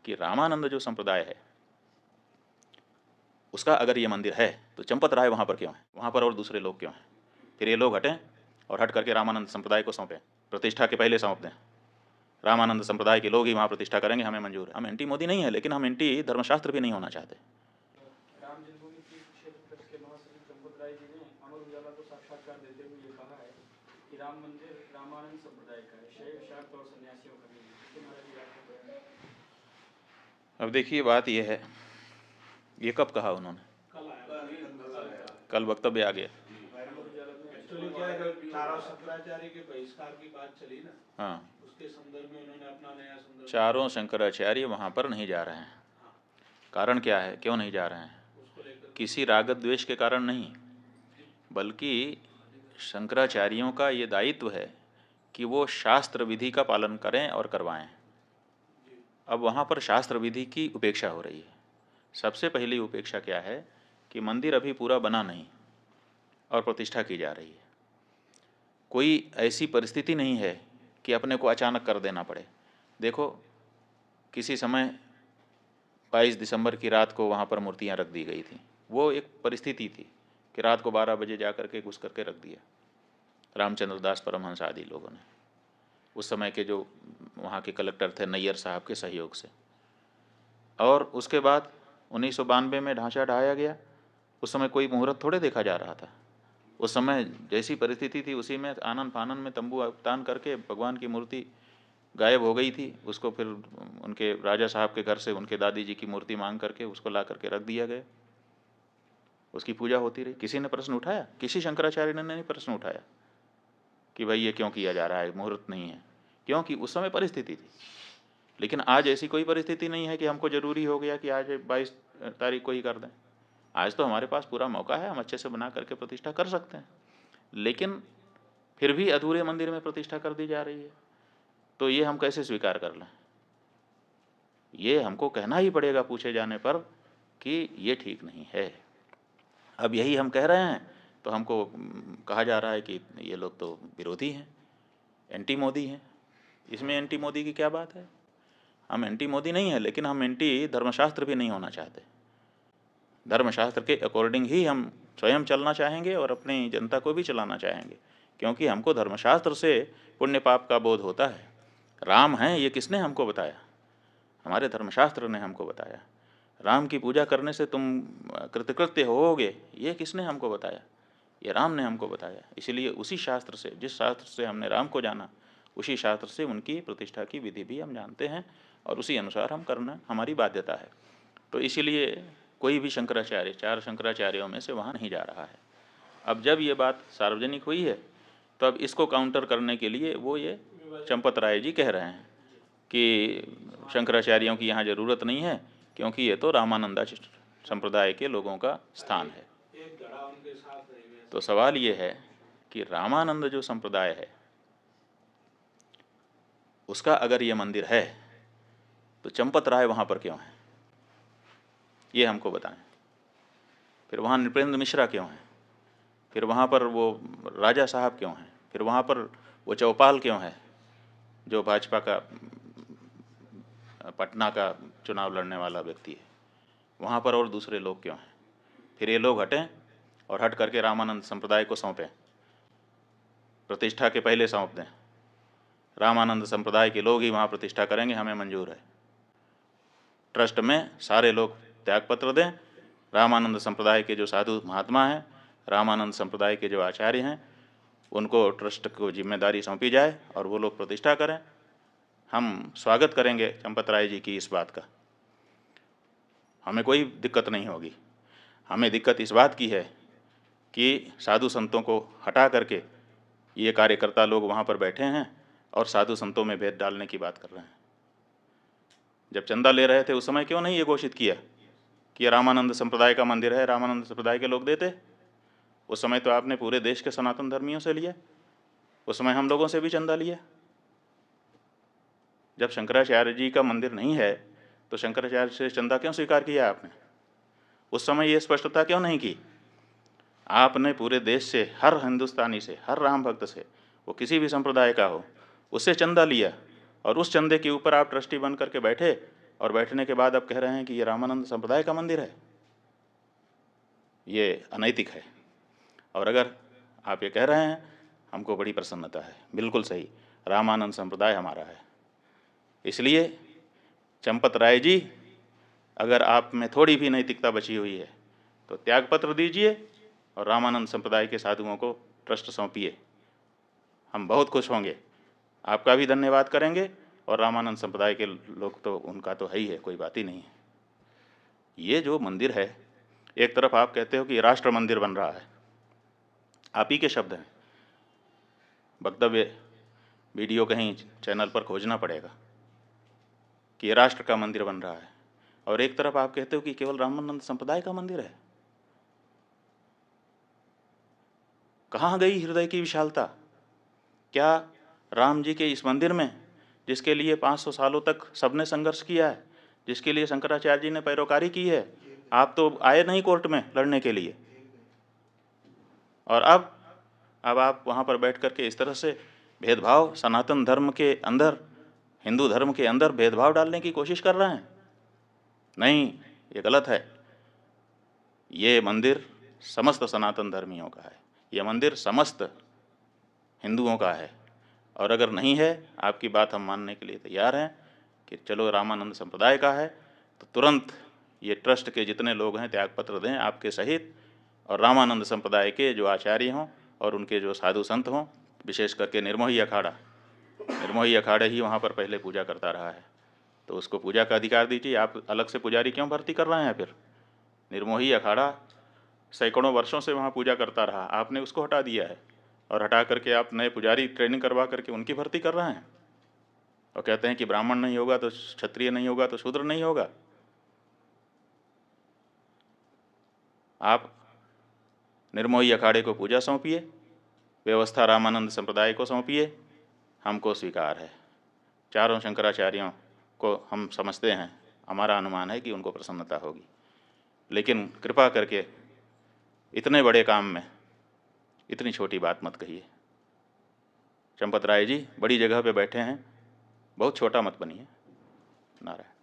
कि रामानंद जो संप्रदाय है उसका अगर ये मंदिर है तो चंपत राय वहाँ पर क्यों है, वहाँ पर और दूसरे लोग क्यों हैं? फिर ये लोग हटें और हट करके रामानंद संप्रदाय को सौंपें, प्रतिष्ठा के पहले सौंप दें। रामानंद संप्रदाय के लोग ही वहाँ प्रतिष्ठा करेंगे, हमें मंजूर है। हम एंटी मोदी नहीं है, लेकिन हम एंटी धर्मशास्त्र भी नहीं होना चाहते। राम जन्मभूमि तीर्थ क्षेत्र ट्रस्ट के महासचिव चंपत राय जी ने अमर उजाला को साक्षात्कार देते हुए ये कहा है कि राम मंदिर रामानंद संप्रदाय का है, शैव शाक्त और सन्यासियों का नहीं है। इसके महाराज जी आपको बयान है। अब देखिए, बात यह है, ये कब कहा उन्होंने? कल वक्तव्य आ गया। एक्चुअली क्या है, चारों शंकराचार्य के बहिष्कार की बात चली ना, हाँ, उसके संदर्भ में उन्होंने अपना नया संदर्भ। चारों शंकराचार्य वहाँ पर नहीं जा रहे हैं। कारण क्या है, क्यों नहीं जा रहे हैं? किसी राग द्वेष के कारण नहीं, बल्कि शंकराचार्यों का ये दायित्व है कि वो शास्त्र विधि का पालन करें और करवाएं। अब वहाँ पर शास्त्र विधि की उपेक्षा हो रही है। सबसे पहली उपेक्षा क्या है कि मंदिर अभी पूरा बना नहीं और प्रतिष्ठा की जा रही है। कोई ऐसी परिस्थिति नहीं है कि अपने को अचानक कर देना पड़े। देखो, किसी समय 22 दिसंबर की रात को वहाँ पर मूर्तियाँ रख दी गई थी। वो एक परिस्थिति थी कि रात को 12 बजे जा करके घुस करके रख दिया रामचंद्र दास परमहंस आदि लोगों ने, उस समय के जो वहाँ के कलेक्टर थे नैयर साहब के सहयोग से। और उसके बाद 1992 में ढांचा ढाया गया। उस समय कोई मुहूर्त थोड़े देखा जा रहा था। उस समय जैसी परिस्थिति थी उसी में आनन फानन में तंबू तान करके भगवान की मूर्ति गायब हो गई थी। उसको फिर उनके राजा साहब के घर से उनके दादी जी की मूर्ति मांग करके उसको ला करके रख दिया गया। उसकी पूजा होती रही। किसी ने प्रश्न उठाया? किसी शंकराचार्य ने नहीं प्रश्न उठाया कि भाई ये क्यों किया जा रहा है, मुहूर्त नहीं है। क्योंकि उस समय परिस्थिति थी। लेकिन आज ऐसी कोई परिस्थिति नहीं है कि हमको ज़रूरी हो गया कि आज 22 तारीख को ही कर दें। आज तो हमारे पास पूरा मौका है, हम अच्छे से बना करके प्रतिष्ठा कर सकते हैं। लेकिन फिर भी अधूरे मंदिर में प्रतिष्ठा कर दी जा रही है, तो ये हम कैसे स्वीकार कर लें? ये हमको कहना ही पड़ेगा पूछे जाने पर कि ये ठीक नहीं है। अब यही हम कह रहे हैं तो हमको कहा जा रहा है कि ये लोग तो विरोधी हैं, एंटी मोदी हैं। इसमें एंटी मोदी की क्या बात है? हम एंटी मोदी नहीं है, लेकिन हम एंटी धर्मशास्त्र भी नहीं होना चाहते। धर्मशास्त्र के अकॉर्डिंग ही हम स्वयं चलना चाहेंगे और अपनी जनता को भी चलाना चाहेंगे, क्योंकि हमको धर्मशास्त्र से पुण्य पाप का बोध होता है। राम हैं ये किसने हमको बताया? हमारे धर्मशास्त्र ने हमको बताया। राम की पूजा करने से तुम कृतकृत्य होोगे, ये किसने हमको बताया? ये राम ने हमको बताया। इसलिए उसी शास्त्र से, जिस शास्त्र से हमने राम को जाना, उसी शास्त्र से उनकी प्रतिष्ठा की विधि भी हम जानते हैं और उसी अनुसार हम करना हमारी बाध्यता है। तो इसीलिए कोई भी शंकराचार्य, चार शंकराचार्यों में से वहाँ नहीं जा रहा है। अब जब ये बात सार्वजनिक हुई है तो अब इसको काउंटर करने के लिए वो ये चंपत राय जी कह रहे हैं कि शंकराचार्यों की यहाँ ज़रूरत नहीं है, क्योंकि ये तो रामानंदा संप्रदाय के लोगों का स्थान है। तो सवाल ये है कि रामानंद जो संप्रदाय है उसका अगर ये मंदिर है तो चंपत राय वहाँ पर क्यों है, ये हमको बताएं। फिर वहाँ नृपेंद्र मिश्रा क्यों है? फिर वहाँ पर वो राजा साहब क्यों हैं? फिर वहाँ पर वो चौपाल क्यों है जो भाजपा का पटना का चुनाव लड़ने वाला व्यक्ति है? वहाँ पर और दूसरे लोग क्यों हैं? फिर ये लोग हटें और हट करके रामानंद संप्रदाय को सौंपें, प्रतिष्ठा के पहले सौंप दें। रामानंद संप्रदाय के लोग ही वहाँ प्रतिष्ठा करेंगे, हमें मंजूर है। ट्रस्ट में सारे लोग त्यागपत्र दें। रामानंद संप्रदाय के जो साधु महात्मा हैं, रामानंद संप्रदाय के जो आचार्य हैं, उनको ट्रस्ट को जिम्मेदारी सौंपी जाए और वो लोग प्रतिष्ठा करें। हम स्वागत करेंगे चंपत राय जी की इस बात का, हमें कोई दिक्कत नहीं होगी। हमें दिक्कत इस बात की है कि साधु संतों को हटा करके ये कार्यकर्ता लोग वहाँ पर बैठे हैं और साधु संतों में भेद डालने की बात कर रहे हैं। जब चंदा ले रहे थे उस समय क्यों नहीं ये घोषित किया कि ये रामानंद संप्रदाय का मंदिर है, रामानंद संप्रदाय के लोग देते? उस समय तो आपने पूरे देश के सनातन धर्मियों से लिया, उस समय हम लोगों से भी चंदा लिया। जब शंकराचार्य जी का मंदिर नहीं है तो शंकराचार्य से चंदा क्यों स्वीकार किया आपने? उस समय ये स्पष्टता क्यों नहीं की? आपने पूरे देश से, हर हिंदुस्तानी से, हर राम भक्त से, वो किसी भी संप्रदाय का हो, उससे चंदा लिया और उस चंदे के ऊपर आप ट्रस्टी बन करके बैठे और बैठने के बाद अब कह रहे हैं कि ये रामानंद संप्रदाय का मंदिर है, ये अनैतिक है। और अगर आप ये कह रहे हैं, हमको बड़ी प्रसन्नता है। बिल्कुल सही, रामानंद संप्रदाय हमारा है। इसलिए चंपत राय जी, अगर आप में थोड़ी भी नैतिकता बची हुई है तो त्यागपत्र दीजिए और रामानंद संप्रदाय के साधुओं को ट्रस्ट सौंपिए। हम बहुत खुश होंगे, आपका भी धन्यवाद करेंगे, और रामानंद संप्रदाय के लोग तो उनका तो है ही है, कोई बात ही नहीं है। ये जो मंदिर है, एक तरफ आप कहते हो कि राष्ट्र मंदिर बन रहा है, आप ही के शब्द हैं, वक्तव्य वीडियो कहीं चैनल पर खोजना पड़ेगा कि ये राष्ट्र का मंदिर बन रहा है, और एक तरफ आप कहते हो कि केवल रामानंद संप्रदाय का मंदिर है। कहाँ गई हृदय की विशालता? क्या राम जी के इस मंदिर में, जिसके लिए 500 सालों तक सबने संघर्ष किया है, जिसके लिए शंकराचार्य जी ने पैरोकारी की है, आप तो आए नहीं कोर्ट में लड़ने के लिए, और अब आप वहाँ पर बैठ कर के इस तरह से भेदभाव, सनातन धर्म के अंदर, हिंदू धर्म के अंदर भेदभाव डालने की कोशिश कर रहे हैं। नहीं, ये गलत है। ये मंदिर समस्त सनातन धर्मियों का है, ये मंदिर समस्त हिंदुओं का है, और अगर नहीं है, आपकी बात हम मानने के लिए तैयार हैं कि चलो रामानंद संप्रदाय का है, तो तुरंत ये ट्रस्ट के जितने लोग हैं त्यागपत्र दें आपके सहित, और रामानंद संप्रदाय के जो आचार्य हों और उनके जो साधु संत हों, विशेष करके निर्मोही अखाड़ा ही वहाँ पर पहले पूजा करता रहा है, तो उसको पूजा का अधिकार दीजिए। आप अलग से पुजारी क्यों भर्ती कर रहे हैं? फिर निर्मोही अखाड़ा सैकड़ों वर्षों से वहाँ पूजा करता रहा, आपने उसको हटा दिया है, और हटा करके आप नए पुजारी ट्रेनिंग करवा करके उनकी भर्ती कर रहे हैं, और कहते हैं कि ब्राह्मण नहीं होगा तो क्षत्रिय नहीं होगा तो शूद्र नहीं होगा। आप निर्मोही अखाड़े को पूजा सौंपिए, व्यवस्था रामानंद संप्रदाय को सौंपिए, हमको स्वीकार है। चारों शंकराचार्यों को हम समझते हैं, हमारा अनुमान है कि उनको प्रसन्नता होगी, लेकिन कृपा करके इतने बड़े काम में इतनी छोटी बात मत कहिए। चंपत राय जी बड़ी जगह पे बैठे हैं, बहुत छोटा मत बनिए। नारायण।